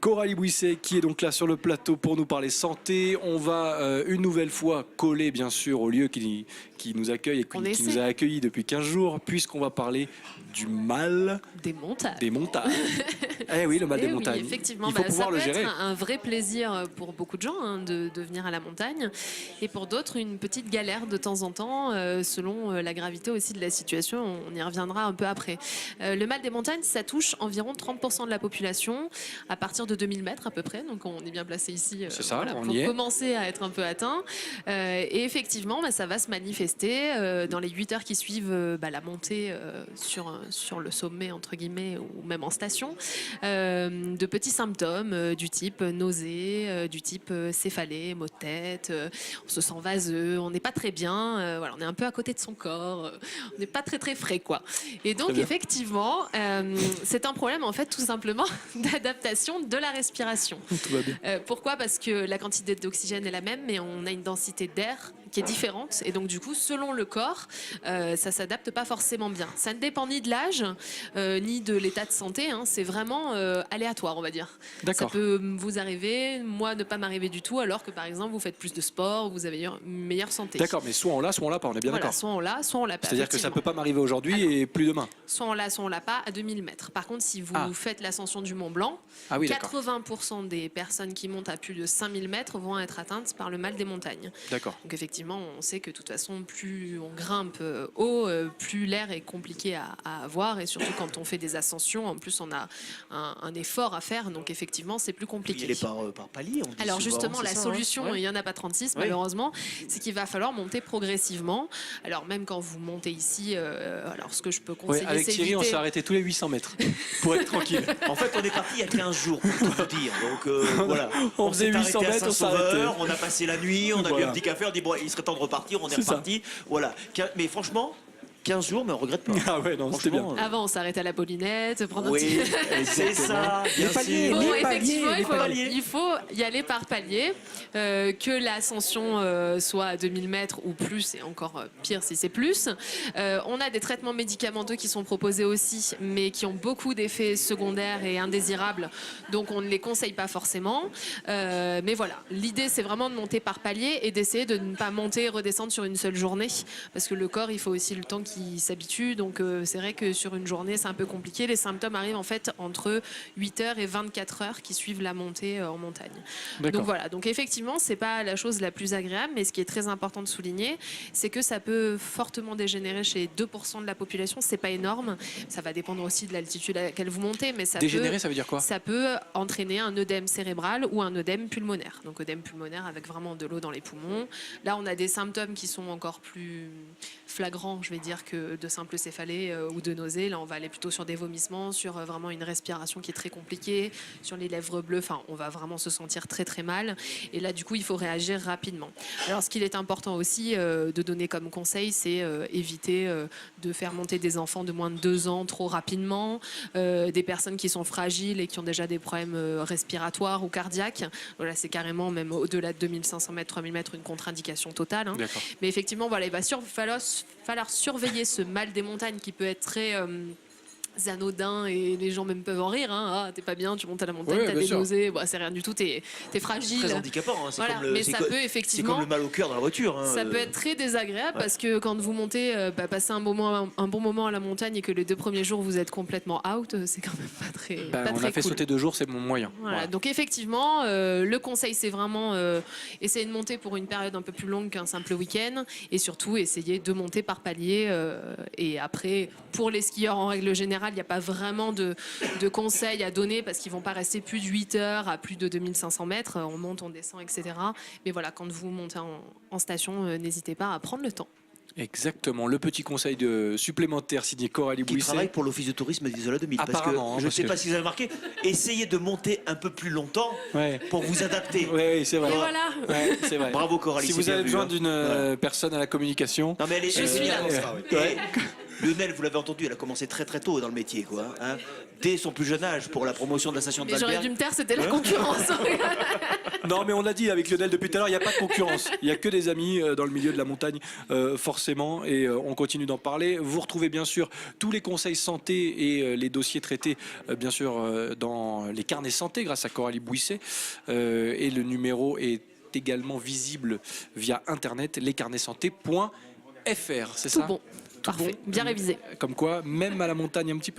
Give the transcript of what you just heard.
Coralie Bouisset qui est donc là sur le plateau pour nous parler santé. On va une nouvelle fois coller bien sûr au lieu qui nous accueille et qui nous a accueillis depuis 15 jours puisqu'on va parler du mal des montagnes. Des montagnes. Eh oui, le mal des montagnes. Oui, effectivement, il faut pouvoir le gérer. Ça peut être un vrai plaisir pour beaucoup de gens de venir à la montagne et pour d'autres une petite galère de temps en temps selon la gravité aussi de la situation. On y reviendra un peu après. Le mal des montagnes, ça touche environ 30% de la population à partir de 2000 mètres à peu près. Donc on est bien placé ici pour commencer à être un peu atteint. Et effectivement, ça va se manifester dans les 8 heures qui suivent la montée sur le sommet entre guillemets ou même en station. De petits symptômes du type nausée, du type céphalée, maux de tête, on se sent vaseux, on n'est pas très bien, on est un peu à côté de son corps, on n'est pas très très frais quoi. Et donc effectivement, c'est un problème en fait tout simplement d'adaptation de la respiration. Tout va bien. Pourquoi ? Parce que la quantité d'oxygène est la même, mais on a une densité d'air qui est différente et donc du coup selon le corps, ça s'adapte pas forcément bien. Ça ne dépend ni de l'âge ni de l'état de santé, c'est vraiment aléatoire on va dire. Ça peut vous arriver, moi ne pas m'arriver du tout alors que par exemple vous faites plus de sport, vous avez une meilleure santé. D'accord, mais soit on l'a pas, on est bien d'accord. Soit on l'a, soit on l'a pas. C'est-à-dire que ça peut pas m'arriver aujourd'hui et plus demain. Soit on l'a pas à 2000 mètres. Par contre si vous faites l'ascension du Mont Blanc, 80% des personnes qui montent à plus de 5000 mètres vont être atteintes par le mal des montagnes. D'accord. Donc effectivement on sait que de toute façon plus on grimpe haut, plus l'air est compliqué à avoir et surtout quand on fait des ascensions, en plus on a un effort à faire, donc effectivement c'est plus compliqué. Il est par palier. Alors justement la solution, il n'y en a pas 36 malheureusement, c'est qu'il va falloir monter progressivement. Alors même quand vous montez ici, alors ce que je peux conseiller, avec Thierry on s'est arrêté tous les 800 mètres pour être tranquille. En fait on est parti il y a 15 jours pour tout vous dire, donc voilà. On faisait 800 mètres, on s'arrêtait. On a passé la nuit, on a bu un petit café, on dit bon il serait temps de repartir, on est reparti. Voilà. Mais franchement 15 jours, mais on regrette pas. Ah ouais, non, c'était bien. Avant, on s'arrête à la Paulinette, prendre un petit... c'est ça. Bien sûr. Bon, effectivement, il faut y aller par palier. Que l'ascension soit à 2000 mètres ou plus, et encore pire si c'est plus. On a des traitements médicamenteux qui sont proposés aussi, mais qui ont beaucoup d'effets secondaires et indésirables. Donc, on ne les conseille pas forcément. Mais voilà, l'idée, c'est vraiment de monter par palier et d'essayer de ne pas monter et redescendre sur une seule journée. Parce que le corps, il faut aussi le temps qui s'habitue, donc c'est vrai que sur une journée c'est un peu compliqué. Les symptômes arrivent en fait entre 8 heures et 24 heures qui suivent la montée en montagne. Donc voilà, donc effectivement c'est pas la chose la plus agréable, mais ce qui est très important de souligner, c'est que ça peut fortement dégénérer chez 2% de la population. C'est pas énorme, ça va dépendre aussi de l'altitude à laquelle vous montez, mais ça dégénérer, ça veut dire quoi ? Ça peut entraîner un œdème cérébral ou un œdème pulmonaire. Donc œdème pulmonaire avec vraiment de l'eau dans les poumons. Là on a des symptômes qui sont encore plus flagrants, je vais dire, que de simples céphalées ou de nausées. Là, on va aller plutôt sur des vomissements, sur vraiment une respiration qui est très compliquée, sur les lèvres bleues. Enfin, on va vraiment se sentir très très mal. Et là, du coup, il faut réagir rapidement. Alors, ce qu'il est important aussi de donner comme conseil, c'est éviter de faire monter des enfants de moins de 2 ans trop rapidement, des personnes qui sont fragiles et qui ont déjà des problèmes respiratoires ou cardiaques. Voilà, c'est carrément même au-delà de 2500 mètres, 3000 mètres, une contre-indication totale. Mais effectivement, voilà, il va falloir surveiller ce mal des montagnes qui peut être très anodin et les gens même peuvent en rire. Ah, t'es pas bien, tu montes à la montagne, t'as des nausées, c'est rien du tout, t'es fragile. Très handicapant. Voilà. Mais ça peut effectivement. C'est comme le mal au cœur dans la voiture. Ça peut être très désagréable parce que quand vous montez, passer un bon moment à la montagne et que les 2 premiers jours vous êtes complètement out, c'est quand même pas très. On a fait sauter 2 jours, c'est mon moyen. Voilà. Donc effectivement, le conseil c'est vraiment essayer de monter pour une période un peu plus longue qu'un simple week-end et surtout essayer de monter par palier. Et après, pour les skieurs en règle générale, il n'y a pas vraiment de conseils à donner parce qu'ils ne vont pas rester plus de 8 heures à plus de 2500 mètres. On monte, on descend, etc. Mais voilà, quand vous montez en station, n'hésitez pas à prendre le temps. Exactement, le petit conseil supplémentaire signé Coralie Bouisset. Qui travaille pour l'office de tourisme d'Isola 2000. Parce que je ne sais pas si vous avez remarqué, essayez de monter un peu plus longtemps pour vous adapter. Oui, c'est vrai. Et voilà. Ouais, c'est vrai. Bravo Coralie. Si vous avez besoin d'une personne à la communication, je suis là. Lionel, vous l'avez entendu, elle a commencé très très tôt dans le métier, quoi. Hein, dès son plus jeune âge pour la promotion de la station de Valberg. J'aurais dû me taire, c'était la concurrence. Non, mais on a dit avec Lionel depuis tout à l'heure, il n'y a pas de concurrence. Il n'y a que des amis dans le milieu de la montagne, forcément, et on continue d'en parler. Vous retrouvez bien sûr tous les conseils santé et les dossiers traités, bien sûr, dans les carnets santé grâce à Coralie Bouisset. Et le numéro est également visible via internet, lescarnetssanté.fr. C'est ça ? Tout bon, parfait, bien révisé. Comme quoi, même à la montagne un petit peu.